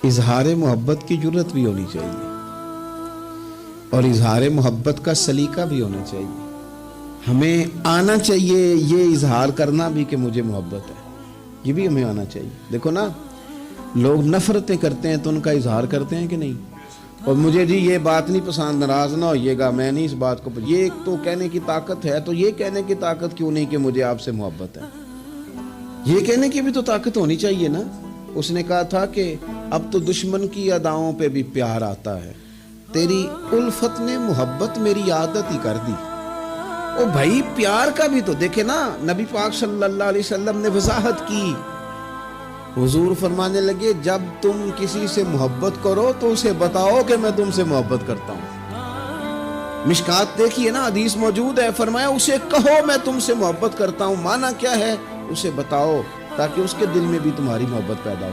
اظہار محبت کی جرت بھی ہونی چاہیے اور اظہار محبت کا سلیقہ بھی ہونا چاہیے. ہمیں آنا چاہیے یہ اظہار کرنا بھی کہ مجھے محبت ہے، یہ بھی ہمیں آنا چاہیے. دیکھو نا، لوگ نفرتیں کرتے ہیں تو ان کا اظہار کرتے ہیں کہ نہیں؟ اور مجھے جی یہ بات نہیں پسند، ناراض نہ ہوئیے گا، میں نہیں اس بات کو یہ ایک تو کہنے کی طاقت ہے، تو یہ کہنے کی طاقت کیوں نہیں کہ مجھے آپ سے محبت ہے؟ یہ کہنے کی بھی تو طاقت ہونی چاہیے نا. اس نے کہا تھا کہ اب تو دشمن کی اداؤں پہ بھی پیار آتا ہے، تیری الفت نے محبت میری عادت ہی کر دی. او بھائی پیار کا بھی تو دیکھے نا، نبی پاک صلی اللہ علیہ وسلم نے وضاحت کی. حضور فرمانے لگے جب تم کسی سے محبت کرو تو اسے بتاؤ کہ میں تم سے محبت کرتا ہوں. مشکات دیکھیے نا، حدیث موجود ہے، فرمایا اسے کہو میں تم سے محبت کرتا ہوں. معنی کیا ہے؟ اسے بتاؤ تاکہ اس کے دل میں بھی تمہاری محبت پیدا ہو.